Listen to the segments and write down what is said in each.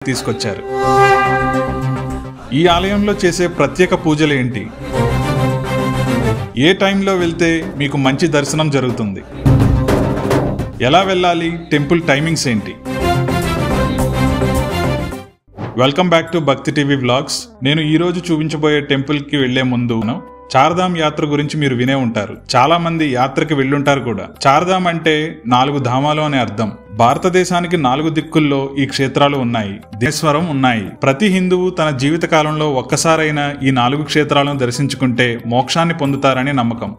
తీసుకొచ్చారు. ఈ ఆలయంలో చేసే ప్రత్యేక పూజలు ఏంటి? ఏ టైంలో వెళ్తే మీకు మంచి దర్శనం జరుగుతుంది? ఎలా వెళ్ళాలి? టెంపుల్ టైమింగ్స్ ఏంటి? వెల్కమ్ బ్యాక్ టు భక్తి టీవీ వ్లాగ్స్. నేను ఈరోజు చూపించబోయే టెంపుల్కి వెళ్లే ముందు చార్ధామ్ యాత్ర గురించి మీరు వినే ఉంటారు. చాలా మంది యాత్రకి వెళ్ళుంటారు కూడా. చార్ధామ్ అంటే 4 ధామాలు అనే అర్థం. భారతదేశానికి 4 దిక్కుల్లో ఈ క్షేత్రాలు ఉన్నాయి, దేశ్వరం ఉన్నాయి. ప్రతి హిందువు తన జీవిత కాలంలో ఒక్కసారైనా ఈ 4 క్షేత్రాలను దర్శించుకుంటే మోక్షాన్ని పొందుతారని నమ్మకం.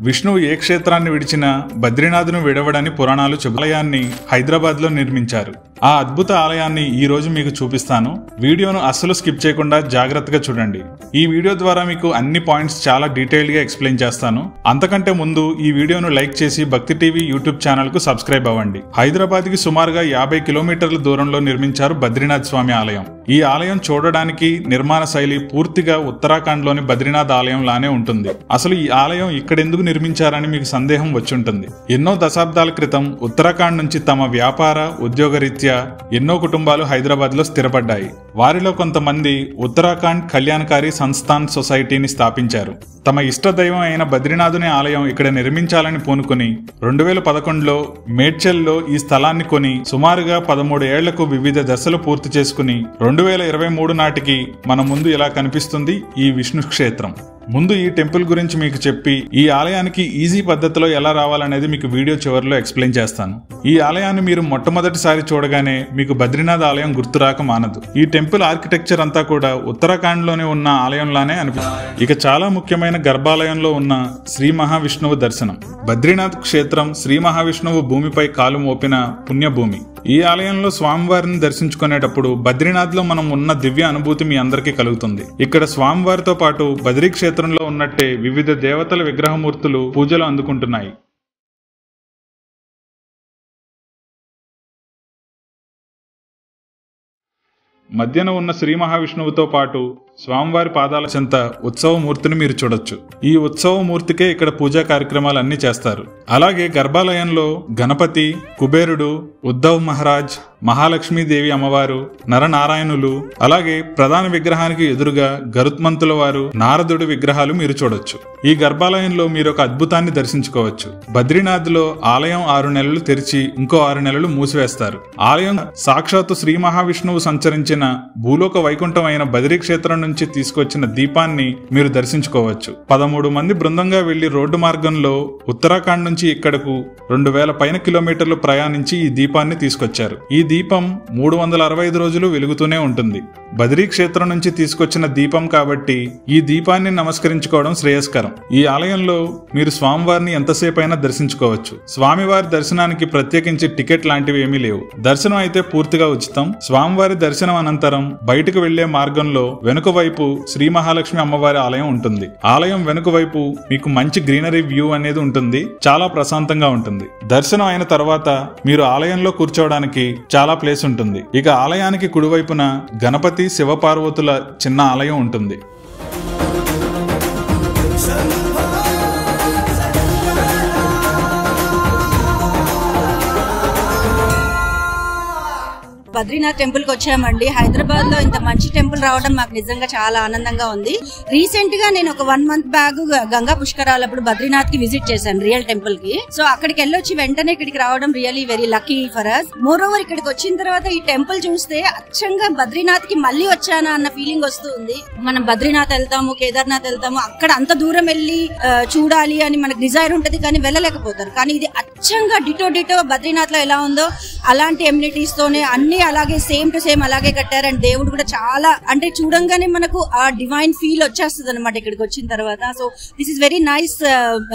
విష్ణువు ఏ క్షేత్రాన్ని విడిచినా బద్రీనాథ్ను విడవడని పురాణాలు ఆలయాన్ని హైదరాబాద్ లో నిర్మించారు. ఆ అద్భుత ఆలయాన్ని ఈ రోజు మీకు చూపిస్తాను. వీడియోను అస్సలు స్కిప్ చేయకుండా జాగ్రత్తగా చూడండి. ఈ వీడియో ద్వారా మీకు అన్ని పాయింట్స్ చాలా డీటెయిల్ గా ఎక్స్ప్లెయిన్ చేస్తాను. అంతకంటే ముందు ఈ వీడియోను లైక్ చేసి భక్తి టీవీ యూట్యూబ్ ఛానల్ కు సబ్స్క్రైబ్ అవ్వండి. హైదరాబాద్ కి సుమారుగా 50 కిలోమీటర్ల దూరంలో నిర్మించారు బద్రీనాథ్ స్వామి ఆలయం. ఈ ఆలయం చూడడానికి నిర్మాణ శైలి పూర్తిగా ఉత్తరాఖండ్ లోని బద్రీనాథ్ ఆలయం లానే ఉంటుంది. అసలు ఈ ఆలయం ఇక్కడెందుకు నిర్మించారని మీకు సందేహం వచ్చుంటుంది. ఎన్నో దశాబ్దాల క్రితం ఉత్తరాఖండ్ నుంచి తమ వ్యాపార ఉద్యోగ రీత్యా ఎన్నో కుటుంబాలు హైదరాబాద్ లో స్థిరపడ్డాయి. వారిలో కొంతమంది ఉత్తరాఖండ్ కళ్యాణకారి సంస్థాన్ సొసైటీని స్థాపించారు. తమ ఇష్ట దైవం అయిన బద్రీనాథుని ఆలయం ఇక్కడ నిర్మించాలని పూనుకుని 2011లో మేడ్చల్లో ఈ స్థలాన్ని కొని సుమారుగా 13 ఏళ్లకు వివిధ దశలు పూర్తి చేసుకుని 2023 నాటికి మన ముందు ఇలా కనిపిస్తుంది ఈ విష్ణు క్షేత్రం. ముందు ఈ టెంపుల్ గురించి మీకు చెప్పి ఈ ఆలయానికి ఈజీ పద్ధతిలో ఎలా రావాలనేది మీకు వీడియో చివరిలో ఎక్స్ప్లెయిన్ చేస్తాను. ఈ ఆలయాన్ని మీరు మొట్టమొదటిసారి చూడగానే మీకు బద్రీనాథ్ ఆలయం గుర్తురాక మానదు. ఈ టెంపుల్ ఆర్కిటెక్చర్ అంతా కూడా ఉత్తరాఖండ్ లోనే ఉన్న ఆలయంలానే అనిపిస్తుంది. ఇక చాలా ముఖ్యమైన గర్భాలయంలో ఉన్న శ్రీ మహావిష్ణువు దర్శనం. బద్రీనాథ్ క్షేత్రం శ్రీ మహావిష్ణువు భూమిపై కాలు మోపిన పుణ్యభూమి. ఈ ఆలయంలో స్వామివారిని దర్శించుకునేటప్పుడు బద్రీనాథ్ లో మనం ఉన్న దివ్య అనుభూతి మీ అందరికీ కలుగుతుంది. ఇక్కడ స్వామివారితో పాటు బద్రీ క్షేత్రంలో ఉన్నట్టే వివిధ దేవతల విగ్రహమూర్తులు పూజలు అందుకుంటున్నాయి. మధ్యన ఉన్న శ్రీ మహావిష్ణువుతో పాటు స్వామివారి పాదాల చెంత ఉత్సవమూర్తిని మీరు చూడొచ్చు. ఈ ఉత్సవమూర్తికే ఇక్కడ పూజా కార్యక్రమాలు అన్ని చేస్తారు. అలాగే గర్భాలయంలో గణపతి, కుబేరుడు, ఉద్ధవ్ మహారాజ్, మహాలక్ష్మీదేవి అమ్మవారు, నరనారాయణులు, అలాగే ప్రధాన విగ్రహానికి ఎదురుగా గరుత్మంతుల వారు, నారదుడి విగ్రహాలు మీరు చూడొచ్చు. ఈ గర్భాలయంలో మీరు ఒక అద్భుతాన్ని దర్శించుకోవచ్చు. బద్రీనాథ్ లో ఆలయం 6 నెలలు తెరిచి ఇంకో 6 నెలలు మూసివేస్తారు. ఆలయం సాక్షాత్తు శ్రీ మహావిష్ణువు సంచరించిన భూలోక వైకుంఠం అయిన బద్రీ క్షేత్రం నుంచి తీసుకొచ్చిన దీపాన్ని మీరు దర్శించుకోవచ్చు. 13 మంది బృందంగా వెళ్లి రోడ్డు మార్గంలో ఉత్తరాఖండ్ నుంచి ఇక్కడకు 2000 పైన కిలోమీటర్లు ప్రయాణించి ఈ దీపాన్ని తీసుకొచ్చారు. ఈ దీపం 365 రోజులు వెలుగుతూనే ఉంటుంది. బద్రీ క్షేత్రం నుంచి తీసుకొచ్చిన దీపం కాబట్టి ఈ దీపాన్ని నమస్కరించుకోవడం శ్రేయస్కరం. ఈ ఆలయంలో మీరు స్వామివారిని ఎంతసేపు అయినా దర్శించుకోవచ్చు. స్వామివారి దర్శనానికి ప్రత్యేకించి టికెట్ లాంటివి ఏమీ లేవు. దర్శనం అయితే పూర్తిగా ఉచితం. స్వామివారి దర్శనం అనంతరం బయటకు వెళ్లే మార్గంలో వెనుక వైపు శ్రీ మహాలక్ష్మి అమ్మవారి ఆలయం ఉంటుంది. ఆలయం వెనుక వైపు మీకు మంచి గ్రీనరీ వ్యూ అనేది ఉంటుంది. చాలా ప్రశాంతంగా ఉంటుంది. దర్శనం అయిన తర్వాత మీరు ఆలయంలో కూర్చోవడానికి చాలా ప్లేస్ ఉంటుంది. ఇక ఆలయానికి కుడివైపున గణపతి, శివపార్వతుల చిన్న ఆలయం ఉంటుంది. బద్రీనాథ్ టెంపుల్ కి వచ్చామండి. హైదరాబాద్ లో ఇంత మంచి టెంపుల్ రావడం మాకు నిజంగా చాలా ఆనందంగా ఉంది. రీసెంట్ గా నేను ఒక 1 మంత్ బ్యాక్ గంగా పుష్కరాలప్పుడు బద్రీనాథ్ కి విజిట్ చేశాను, రియల్ టెంపుల్ కి. సో అక్కడికి వెళ్ళొచ్చి వెంటనే ఇక్కడికి రావడం really very lucky for us. Moreover ఇక్కడికి వచ్చిన తర్వాత ఈ టెంపుల్ చూస్తే అచ్చంగా బద్రీనాథ్ కి మళ్ళీ వచ్చానా అన్న ఫీలింగ్ వస్తుంది. మనం బద్రీనాథ్ వెళ్తాము, కేదార్నాథ్ వెళ్తాము, అక్కడ అంత దూరం వెళ్ళి చూడాలి అని మనకు డిజైర్ ఉంటది, కానీ వెళ్ళలేకపోతారు. కానీ ఇది అచ్చంగా డిటో బద్రీనాథ్ లో ఎలా ఉందో అలాంటి ఎమ్యూనిటీస్ తోనే అన్ని అలాగే సేమ్ టు సేమ్ అలాగే కట్టారు. అండ్ దేవుడు కూడా చాలా అంటే చూడంగానే మనకు ఆ డివైన్ ఫీల్ వచ్చేస్తుంది అనమాట ఇక్కడికి వచ్చిన తర్వాత. So this is very nice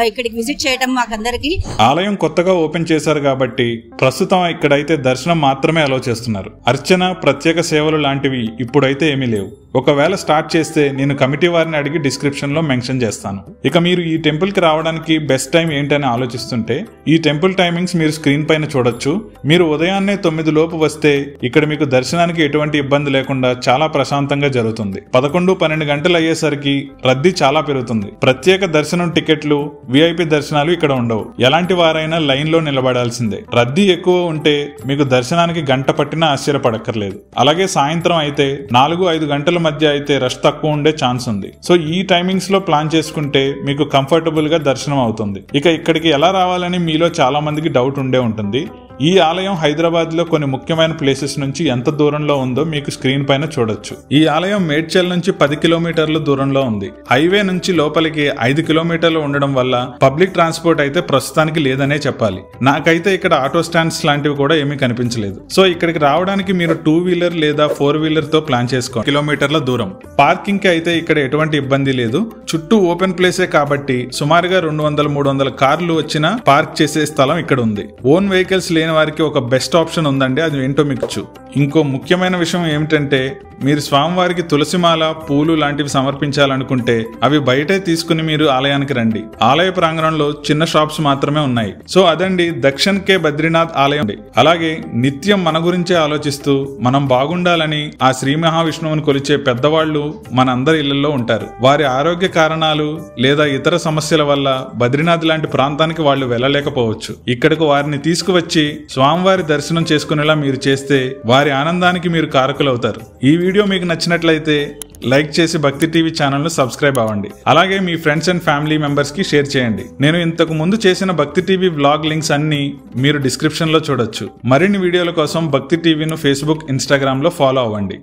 ఇక్కడికి విజిట్ చేయడం మాకందరికి. ఆలయం కొత్తగా ఓపెన్ చేశారు కాబట్టి ప్రస్తుతం ఇక్కడైతే దర్శనం మాత్రమే అలో చేస్తున్నారు. అర్చన, ప్రత్యేక సేవలు లాంటివి ఇప్పుడైతే ఏమీ లేవు. ఒకవేళ స్టార్ట్ చేస్తే నేను కమిటీ వారిని అడిగి డిస్క్రిప్షన్ లో మెన్షన్ చేస్తాను. ఇక మీరు ఈ టెంపుల్ కి రావడానికి బెస్ట్ టైం ఏంటని ఆలోచిస్తుంటే ఈ టెంపుల్ టైమింగ్స్ మీరు స్క్రీన్ పైన చూడొచ్చు. మీరు ఉదయాన్నే 9 లోపు వస్తే ఇక్కడ మీకు దర్శనానికి ఎటువంటి ఇబ్బంది లేకుండా చాలా ప్రశాంతంగా జరుగుతుంది. 11-12 గంటలు అయ్యేసరికి రద్దీ చాలా పెరుగుతుంది. ప్రత్యేక దర్శనం టికెట్లు, విఐపి దర్శనాలు ఇక్కడ ఉండవు. ఎలాంటి వారైనా లైన్ లో నిలబడాల్సిందే. రద్దీ ఎక్కువ ఉంటే మీకు దర్శనానికి గంట పట్టినా ఆశ్చర్యపడక్కర్లేదు. అలాగే సాయంత్రం అయితే 4-5 గంటల మధ్య అయితే రష్ తక్కువ ఉండే ఛాన్స్ ఉంది. సో ఈ టైమింగ్స్ లో ప్లాన్ చేసుకుంటే మీకు కంఫర్టబుల్ గా దర్శనం అవుతుంది. ఇక ఇక్కడికి ఎలా రావాలని మీలో చాలా మందికి డౌట్ ఉండే ఉంటుంది. ఈ ఆలయం హైదరాబాద్ లో కొన్ని ముఖ్యమైన ప్లేసెస్ నుంచి ఎంత దూరంలో ఉందో మీకు స్క్రీన్ పైన చూడొచ్చు. ఈ ఆలయం మేడ్చల్ నుంచి 10 కిలోమీటర్ల దూరంలో ఉంది. హైవే నుంచి లోపలికి 5 కిలోమీటర్లు ఉండడం వల్ల పబ్లిక్ ట్రాన్స్పోర్ట్ అయితే ప్రస్తుతానికి లేదనే చెప్పాలి. నాకైతే ఇక్కడ ఆటో స్టాండ్స్ లాంటివి కూడా ఏమీ కనిపించలేదు. సో ఇక్కడికి రావడానికి మీరు 2 వీలర్ లేదా 4 వీలర్ తో ప్లాన్ చేసుకోండి. కిలోమీటర్ల దూరం. పార్కింగ్ కి అయితే ఇక్కడ ఎటువంటి ఇబ్బంది లేదు. చుట్టూ ఓపెన్ ప్లేసే కాబట్టి సుమారుగా 200-300 కార్లు వచ్చినా పార్క్ చేసే స్థలం ఇక్కడ ఉంది. ఓన్ వెహికల్స్ వారికి ఒక బెస్ట్ ఆప్షన్ ఉందండి. అది ఏంటో మీకు ఇంకో ముఖ్యమైన విషయం ఏమిటంటే, మీరు స్వామివారికి తులసిమాల, పూలు లాంటివి సమర్పించాలనుకుంటే అవి బయటే తీసుకుని మీరు ఆలయానికి రండి. ఆలయ ప్రాంగణంలో చిన్న షాప్స్ మాత్రమే ఉన్నాయి. సో అదండి దక్షిణ్ కే బద్రీనాథ్ ఆలయం. అలాగే నిత్యం మన గురించే ఆలోచిస్తూ మనం బాగుండాలని ఆ శ్రీ మహావిష్ణువుని కొలిచే పెద్దవాళ్లు మన అందరి ఇళ్లలో ఉంటారు. వారి ఆరోగ్య కారణాలు లేదా ఇతర సమస్యల వల్ల బద్రీనాథ్ లాంటి ప్రాంతానికి వాళ్ళు వెళ్ళలేకపోవచ్చు. ఇక్కడకు వారిని తీసుకువచ్చి స్వామివారి దర్శనం చేసుకునేలా మీరు చేస్తే వారి ఆనందానికి మీరు కారకులవుతారు. ఈ వీడియో మీకు నచ్చినట్లయితే లైక్ చేసి భక్తి టీవీ ఛానల్ను సబ్స్క్రైబ్ అవ్వండి. అలాగే మీ ఫ్రెండ్స్ అండ్ ఫ్యామిలీ మెంబర్స్ కి షేర్ చేయండి. నేను ఇంతకు ముందు చేసిన భక్తి టీవీ వ్లాగ్ లింక్స్ అన్ని మీరు డిస్క్రిప్షన్ లో చూడొచ్చు. మరిన్ని వీడియోల కోసం భక్తి టీవీను ఫేస్బుక్, ఇన్స్టాగ్రామ్ లో ఫాలో అవ్వండి.